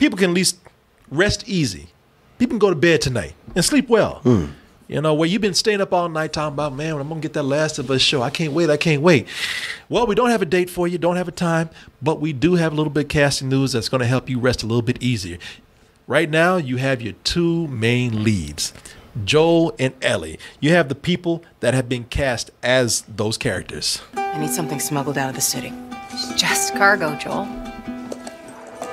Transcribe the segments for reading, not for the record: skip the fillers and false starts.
people can at least rest easy. People can go to bed tonight and sleep well. You know, where you've been staying up all night talking about, man, when I'm going to get that Last of Us show. I can't wait. I can't wait. Well, we don't have a date for you. Don't have a time. But we do have a little bit of casting news that's going to help you rest a little bit easier. Right now, you have your two main leads, Joel and Ellie. You have the people that have been cast as those characters. I need something smuggled out of the city. It's just cargo, Joel.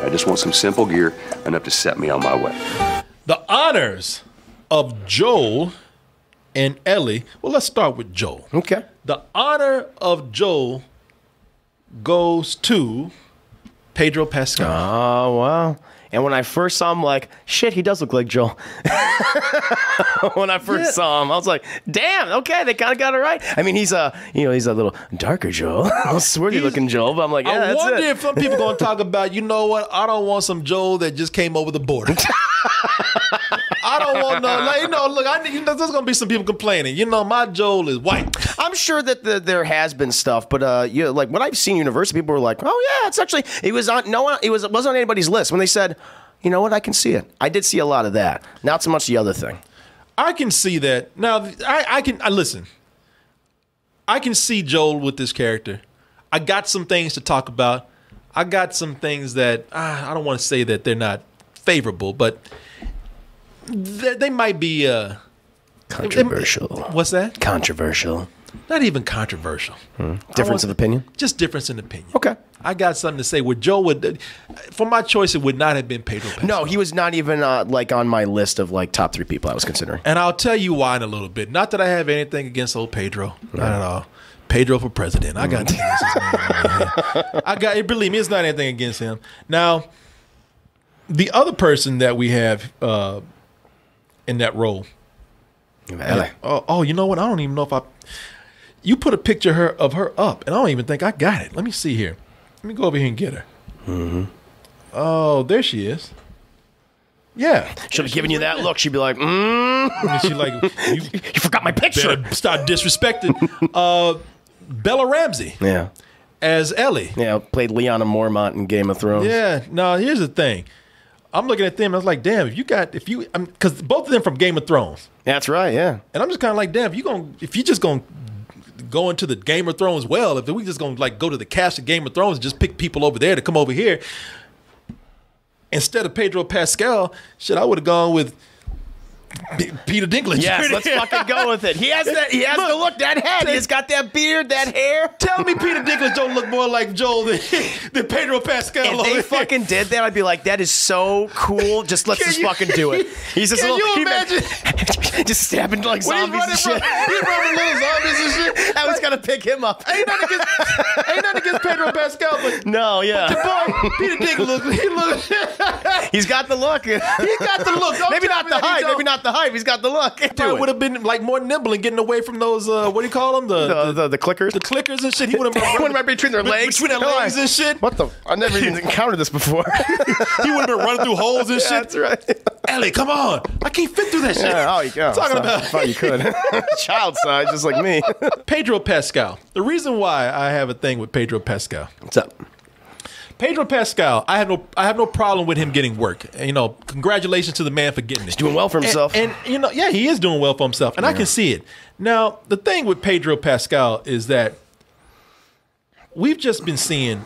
I just want some simple gear, enough to set me on my way. The honors of Joel and Ellie. Well, let's start with Joel. Okay. The honor of Joel goes to Pedro Pascal. Oh, wow. And when I first saw him, like, shit, he does look like Joel. When I first saw him, I was like, damn, okay, they kind of got it right. I mean, he's a little darker Joel, a swarthy looking Joel, but I'm like, yeah, I that's wonder it. if some people going to talk about, you know what, I don't want some Joel that just came over the border. I don't want no, like, you know, look, there's going to be some people complaining. You know, my Joel is white. I'm sure that there has been stuff, but like when I've seen Universal, people were like, "Oh yeah, it's actually it wasn't on anybody's list." When they said, "You know what, I can see it," I did see a lot of that. Not so much the other thing. I can see that now. I listen. I can see Joel with this character. I got some things to talk about. I got some things that I don't want to say that they're not favorable, but they might be controversial. What's that? Controversial. Not even controversial. Difference of opinion? Just difference in opinion. Okay. I got something to say. Where Joe would, for my choice, it would not have been Pedro Pascal. No, he was not even like on my list of like top 3 people I was considering. And I'll tell you why in a little bit. Not that I have anything against old Pedro. Not at all. Pedro for president. I got nothing against his man. Believe me, it's not anything against him. Now, the other person that we have in that role. You know what? I don't even know if you put a picture of her up, and I don't even think I got it. Let me see here. Let me go over here and get her. Oh, there she is. Yeah. She'll be giving you that look. She'd be like, She like, you forgot my picture. Better start disrespecting Bella Ramsey. Yeah. As Ellie. Yeah, played Lyanna Mormont in Game of Thrones. Yeah. Now, here's the thing. I'm looking at them, and I was like, damn, because both of them from Game of Thrones. That's right, yeah. And I'm just kind of like, damn, if you just gonna go into the Game of Thrones well, if we just gonna like go to the cast of Game of Thrones and just pick people over there to come over here, instead of Pedro Pascal, shit, I would have gone with Peter Dinklage. Yes, let's fucking go with it. He has that. He has the look, that head. He's got that beard, that hair. Tell me Peter Dinklage don't look more like Joel than Pedro Pascal. If they fucking did that, I'd be like, that is so cool. Just let's fucking do it. He's just Can you imagine? Just stabbing like zombies and shit. He's running little zombies and shit. I was gonna pick him up. Ain't nothing against Pedro Pascal, but no, yeah. But your boy, Peter Dinklage, he's got the look. He got the look. Maybe not the height. Maybe not the hype. He's got the look. He would have been like more nimble and getting away from those. What do you call them? The clickers. The clickers and shit. He would have been right between their legs. Between their legs and shit. What the? I never even encountered this before. He would have been running through holes and shit. That's right. Ellie, come on! I can't fit through that shit. Yeah, you can. Talking about. I thought you could. Child size, just like me. Pedro Pascal. The reason why I have a thing with Pedro Pascal. What's up? Pedro Pascal, I have no problem with him getting work. And, you know, congratulations to the man for getting it. He's doing well for himself. And you know, yeah, he is doing well for himself, and I can see it. Now, the thing with Pedro Pascal is that we've just been seeing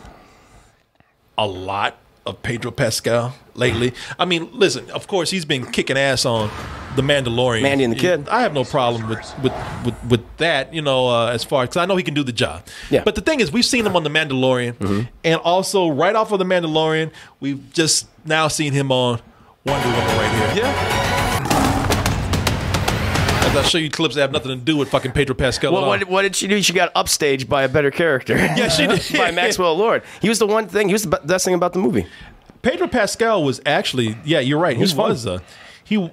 a lot of Pedro Pascal lately. I mean, listen, of course, he's been kicking ass on The Mandalorian. Mandy and the Kid. I have no problem with that, you know, as far because I know he can do the job. Yeah. But the thing is, we've seen him on The Mandalorian, and also right off of The Mandalorian, we've just now seen him on Wonder Woman right here. Yeah. As I show you clips that have nothing to do with fucking Pedro Pascal. Well, what did she do? She got upstaged by a better character. Yeah, she did. By Maxwell Lord. He was the one thing. He was the best thing about the movie. Pedro Pascal was actually, yeah, you're right. He was.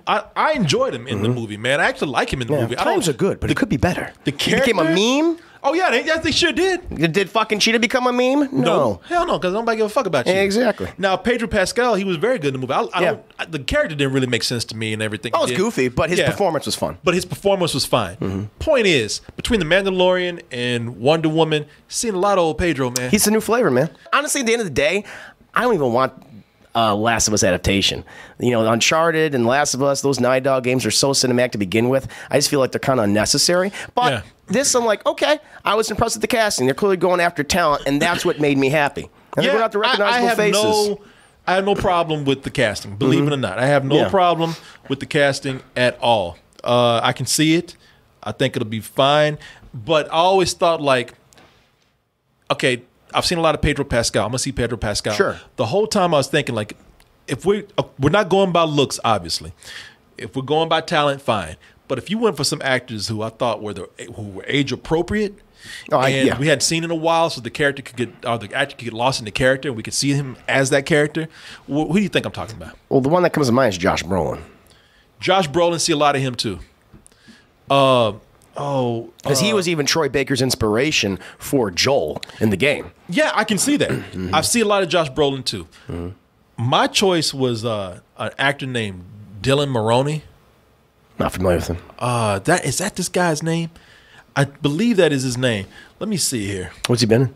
I enjoyed him in the movie, man. I actually like him in the movie. Times are good, but it could be better. The He became a meme. Oh yeah, they sure did. Did fucking Cheetah become a meme? No. Hell no, because nobody give a fuck about you. Exactly. Now Pedro Pascal, he was very good in the movie. The character didn't really make sense to me and everything. Oh, it's goofy, but his performance was fun. But his performance was fine. Point is, between The Mandalorian and Wonder Woman, seen a lot of old Pedro, man. He's a new flavor, man. Honestly, at the end of the day, I don't even want. Last of Us adaptation. You know, Uncharted and Last of Us, those Naughty Dog games are so cinematic to begin with. I just feel like they're kind of unnecessary. But this, I'm like, okay, I was impressed with the casting. They're clearly going after talent, and that's what made me happy. And they're going after recognizable faces. I have no problem with the casting, believe it or not. I have no problem with the casting at all. I can see it. I think it'll be fine. But I always thought, like, okay, I've seen a lot of Pedro Pascal. I'm going to see Pedro Pascal. Sure. The whole time I was thinking, like, if we're not going by looks, obviously. If we're going by talent, fine. But if you went for some actors who I thought were age appropriate, and we hadn't seen in a while, so the character could get, or the actor could get lost in the character, and we could see him as that character. Who do you think I'm talking about? Well, the one that comes to mind is Josh Brolin. Josh Brolin, see a lot of him too. Because he was even Troy Baker's inspiration for Joel in the game. Yeah, I can see that. I see a lot of Josh Brolin too. My choice was an actor named Dylan Mulroney. Not familiar with him. Is that this guy's name? I believe that is his name. Let me see here. What's he been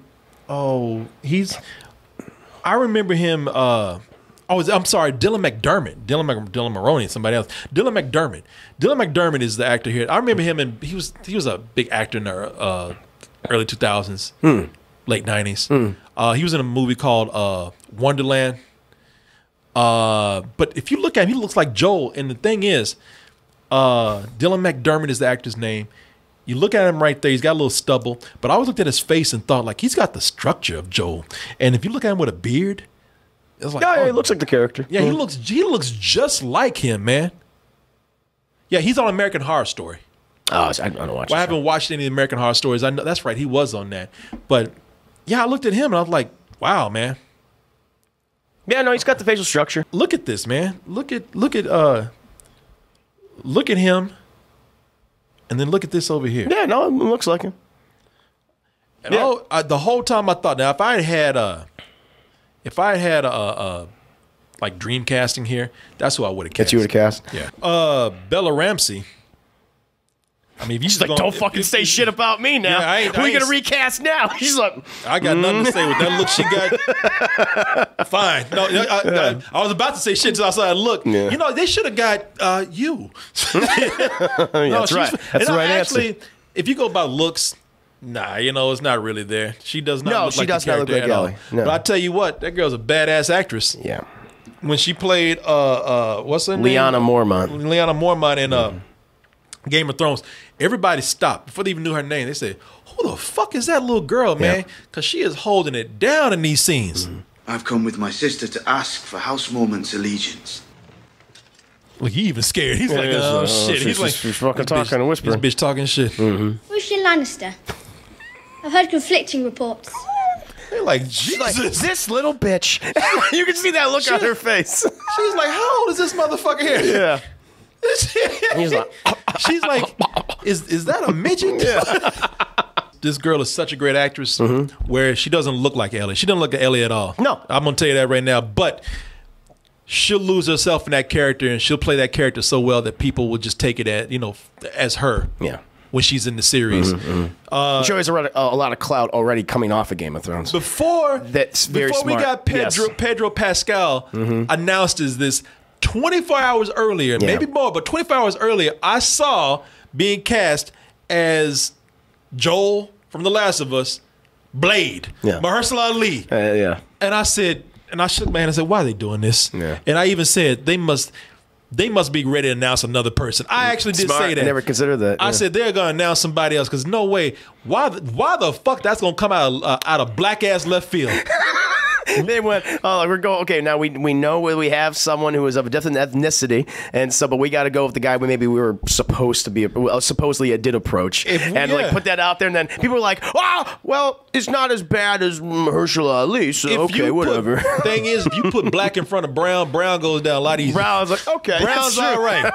in? I remember him. I'm sorry, Dylan McDermott. Dylan Mulroney, somebody else. Dylan McDermott. Dylan McDermott is the actor here. I remember him, and he was a big actor in the early 2000s, late 90s. He was in a movie called Wonderland. But if you look at him, he looks like Joel. And the thing is, Dylan McDermott is the actor's name. You look at him right there, he's got a little stubble. But I always looked at his face and thought, like, he's got the structure of Joel. And if you look at him with a beard, it's like, yeah, he looks like the character. Yeah, he looks just like him, man. Yeah, he's on American Horror Story. Oh, I don't watch. Well, I haven't watched any of the American Horror Stories. I know that's right, he was on that. But yeah, I looked at him and I was like, wow, man. Yeah, no, he's got the facial structure. Look at this, man. Look at him, and then look at this over here. Yeah, no, it looks like him. And the whole time I thought, now if I had like dream casting here, that's who I would have cast. That's you would have cast? Yeah. Bella Ramsey. I mean, if you She's like, don't fucking say shit about me now. Yeah, who are you gonna recast now? She's like, I got nothing to say with that look she got. Fine. No, I was about to say shit until I saw that look. Yeah. You know, they should have got you. That's right. That's the right answer. If you go by looks, nah, you know, it's not really there. She does not look like the character look like at all. Ellie. No. But I tell you what, that girl's a badass actress. Yeah. When she played what's her name? Lyanna Mormont in Game of Thrones, everybody stopped before they even knew her name. They said, who the fuck is that little girl, man? Because she is holding it down in these scenes. I've come with my sister to ask for House Mormont's allegiance. Look, he even scared. He's like, oh, shit. He's like, she's fucking talking and whispering. This bitch talking shit. Where's your Lannister? I've heard conflicting reports. They're like, Jesus. Like, this little bitch. You can see that look on her face. She's like, how old is this motherfucker here? Yeah. He's like, she's like, is that a midget? Yeah. This girl is such a great actress where she doesn't look like Ellie. She doesn't look like Ellie at all. No. I'm going to tell you that right now. But she'll lose herself in that character, and she'll play that character so well that people will just take it as her. Yeah. When she's in the series. She always had a lot of clout already coming off of Game of Thrones. Before we got Pedro Pascal announced as this 24 hours earlier, maybe more, but 24 hours earlier, I saw being cast as Joel from The Last of Us, Blade, Mahershala Ali. And I said, and I shook my hand and said, why are they doing this? Yeah. And I even said, they must be ready to announce another person. I actually did say that. I never considered that. I said they're gonna announce somebody else because no way. Why the fuck that's gonna come out of black ass left field? They went, we're going, okay, now we know where we have someone who is of a different ethnicity, and so, but we got to go with the guy we were supposed to be, supposedly did approach, like put that out there, and then people were like, well, it's not as bad as Mahershala Ali, so okay, whatever. Thing is, if you put black in front of brown, brown goes down a lot easier. Brown's like, okay, brown's all right.